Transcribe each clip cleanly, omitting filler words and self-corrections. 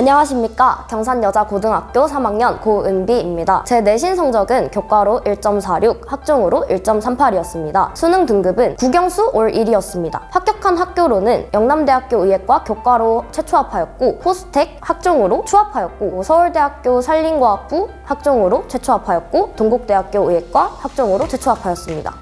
안녕하십니까. 경산여자고등학교 3학년 고은비입니다. 제 내신 성적은 교과로 1.46, 학종으로 1.38이었습니다. 수능 등급은 국영수 올 1이었습니다. 합격한 학교로는 영남대학교 의예과 교과로 최초합하였고 포스텍 학종으로 추합하였고 서울대학교 산림과학부 학종으로 최초합하였고 동국대학교 의예과 학종으로 최초합하였습니다.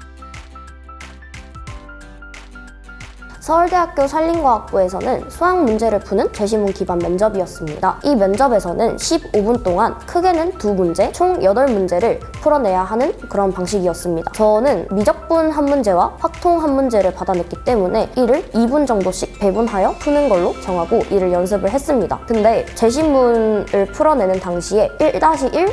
서울대학교 산림과학부에서는 수학 문제를 푸는 제시문 기반 면접이었습니다. 이 면접에서는 15분 동안 크게는 2문제, 총 8문제를 풀어내야 하는 그런 방식이었습니다. 저는 미적분 한 문제와 확통 한 문제를 받아냈기 때문에 이를 2분 정도씩 배분하여 푸는 걸로 정하고 이를 연습을 했습니다. 근데 제시문을 풀어내는 당시에 1-1,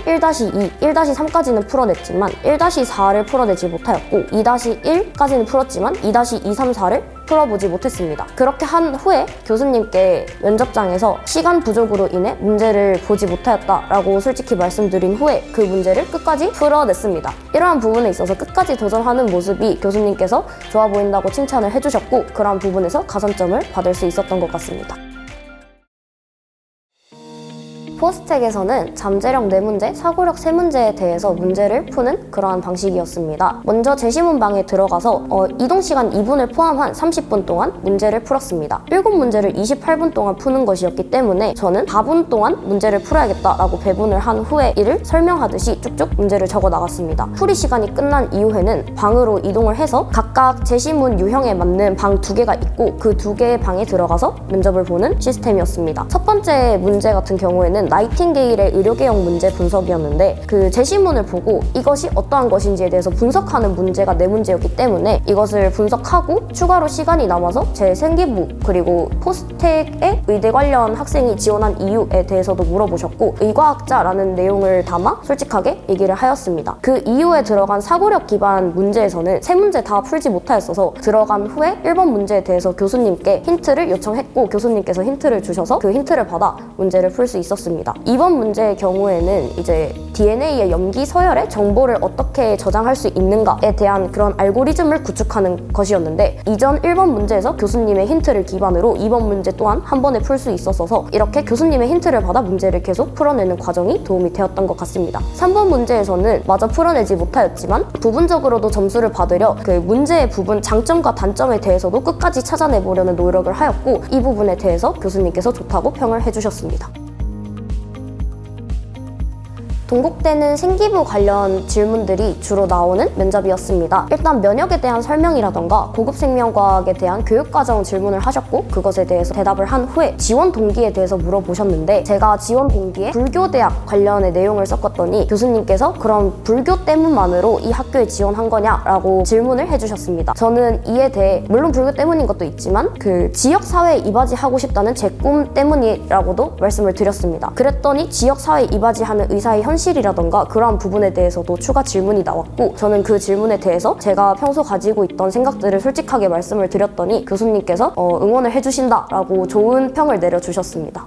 1-2, 1-3까지는 풀어냈지만 1-4를 풀어내지 못하였고 2-1까지는 풀었지만 2-2, 3, 4를 풀어보지 못했습니다. 그렇게 한 후에 교수님께 면접장에서 시간 부족으로 인해 문제를 보지 못하였다라고 솔직히 말씀드린 후에 그 문제를 끝까지 풀어냈습니다. 이러한 부분에 있어서 끝까지 도전하는 모습이 교수님께서 좋아 보인다고 칭찬을 해주셨고 그러한 부분에서 가산점을 받을 수 있었던 것 같습니다. 포스텍에서는 잠재력 4문제, 사고력 3문제에 대해서 문제를 푸는 그러한 방식이었습니다. 먼저 제시문방에 들어가서 이동시간 2분을 포함한 30분 동안 문제를 풀었습니다. 7문제를 28분 동안 푸는 것이었기 때문에 저는 4분 동안 문제를 풀어야겠다라고 배분을 한 후에 이를 설명하듯이 쭉쭉 문제를 적어 나갔습니다. 풀이 시간이 끝난 이후에는 방으로 이동을 해서 각각 제시문 유형에 맞는 방 2개가 있고 그 2개의 방에 들어가서 면접을 보는 시스템이었습니다. 첫 번째 문제 같은 경우에는 나이팅게일의 의료개혁 문제 분석이었는데 그 제시문을 보고 이것이 어떠한 것인지에 대해서 분석하는 문제가 4문제였기 때문에 이것을 분석하고 추가로 시간이 남아서 제 생기부 그리고 포스텍의 의대 관련 학생이 지원한 이유에 대해서도 물어보셨고 의과학자라는 내용을 담아 솔직하게 얘기를 하였습니다. 그 이후에 들어간 사고력 기반 문제에서는 3문제 다 풀지 못하였어서 들어간 후에 1번 문제에 대해서 교수님께 힌트를 요청했고 교수님께서 힌트를 주셔서 그 힌트를 받아 문제를 풀 수 있었습니다. 2번 문제의 경우에는 이제 DNA의 염기 서열의 정보를 어떻게 저장할 수 있는가에 대한 그런 알고리즘을 구축하는 것이었는데 이전 1번 문제에서 교수님의 힌트를 기반으로 2번 문제 또한 한 번에 풀 수 있었어서 이렇게 교수님의 힌트를 받아 문제를 계속 풀어내는 과정이 도움이 되었던 것 같습니다. 3번 문제에서는 마저 풀어내지 못하였지만 부분적으로도 점수를 받으려 그 문제의 부분 장점과 단점에 대해서도 끝까지 찾아내보려는 노력을 하였고 이 부분에 대해서 교수님께서 좋다고 평을 해주셨습니다. 동국대는 생기부 관련 질문들이 주로 나오는 면접이었습니다. 일단 면역에 대한 설명이라던가 고급 생명과학에 대한 교육과정 질문을 하셨고 그것에 대해서 대답을 한 후에 지원 동기에 대해서 물어보셨는데 제가 지원 동기에 불교대학 관련의 내용을 썼었더니 교수님께서 그럼 불교 때문만으로 이 학교에 지원한 거냐라고 질문을 해주셨습니다. 저는 이에 대해 물론 불교 때문인 것도 있지만 그 지역사회에 이바지하고 싶다는 제 꿈 때문이라고도 말씀을 드렸습니다. 그랬더니 지역사회에 이바지하는 의사의 현실이라던가 그러한 부분에 대해서도 추가 질문이 나왔고 저는 그 질문에 대해서 제가 평소 가지고 있던 생각들을 솔직하게 말씀을 드렸더니 교수님께서 응원을 해주신다라고 좋은 평을 내려주셨습니다.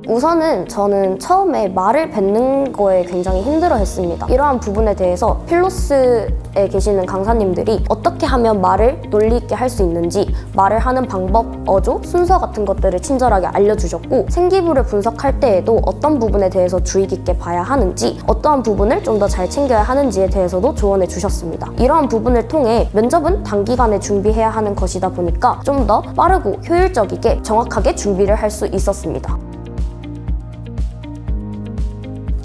우선은 저는 처음에 말을 뱉는 거에 굉장히 힘들어했습니다. 이러한 부분에 대해서 필로스에 계시는 강사님들이 어떻게 하면 말을 논리 있게 할 수 있는지 말을 하는 방법, 어조, 순서 같은 것들을 친절하게 알려주셨고 생기부를 분석할 때에도 어떤 부분에 대해서 주의 깊게 봐야 하는지 어떠한 부분을 좀 더 잘 챙겨야 하는지에 대해서도 조언해 주셨습니다. 이러한 부분을 통해 면접은 단기간에 준비해야 하는 것이다 보니까 좀 더 빠르고 효율적이게 정확하게 준비를 할 수 있었습니다.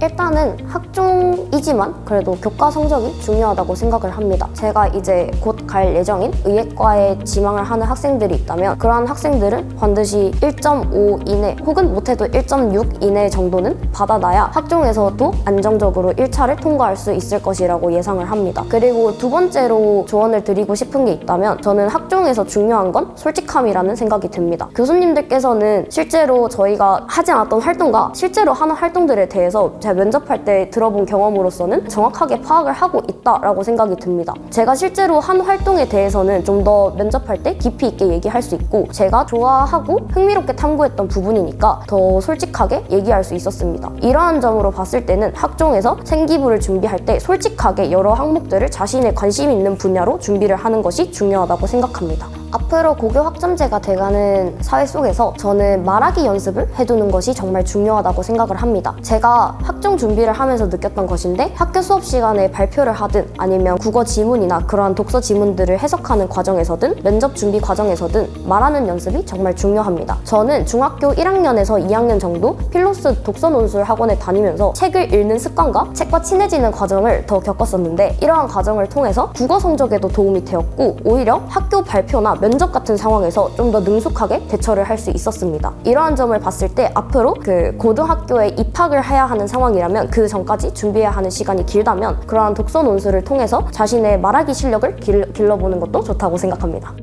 일단은 학종이지만 그래도 교과 성적이 중요하다고 생각을 합니다. 제가 이제 곧 갈 예정인 의예과에 지망을 하는 학생들이 있다면 그러한 학생들은 반드시 1.5 이내 혹은 못해도 1.6 이내 정도는 받아놔야 학종에서도 안정적으로 1차를 통과할 수 있을 것이라고 예상을 합니다. 그리고 두 번째로 조언을 드리고 싶은 게 있다면 저는 학종에서 중요한 건 솔직함이라는 생각이 듭니다. 교수님들께서는 실제로 저희가 하지 않았던 활동과 실제로 하는 활동들에 대해서 제가 면접할 때 들어본 경험으로서는 정확하게 파악을 하고 있다라고 생각이 듭니다. 제가 실제로 한 활동에 대해서는 좀 더 면접할 때 깊이 있게 얘기할 수 있고 제가 좋아하고 흥미롭게 탐구했던 부분이니까 더 솔직하게 얘기할 수 있었습니다. 이러한 점으로 봤을 때는 학종에서 생기부를 준비할 때 솔직하게 여러 항목들을 자신의 관심 있는 분야로 준비를 하는 것이 중요하다고 생각합니다. 앞으로 고교 학점제가 돼가는 사회 속에서 저는 말하기 연습을 해두는 것이 정말 중요하다고 생각을 합니다. 제가 학종 준비를 하면서 느꼈던 것인데 학교 수업 시간에 발표를 하든 아니면 국어 지문이나 그러한 독서 지문들을 해석하는 과정에서든 면접 준비 과정에서든 말하는 연습이 정말 중요합니다. 저는 중학교 1학년에서 2학년 정도 필로스 독서 논술 학원에 다니면서 책을 읽는 습관과 책과 친해지는 과정을 더 겪었었는데 이러한 과정을 통해서 국어 성적에도 도움이 되었고 오히려 학교 발표나 면접 같은 상황에서 좀 더 능숙하게 대처를 할 수 있었습니다. 이러한 점을 봤을 때 앞으로 고등학교에 입학을 해야 하는 상황이라면 그 전까지 준비해야 하는 시간이 길다면 그러한 독서 논술을 통해서 자신의 말하기 실력을 길러보는 것도 좋다고 생각합니다.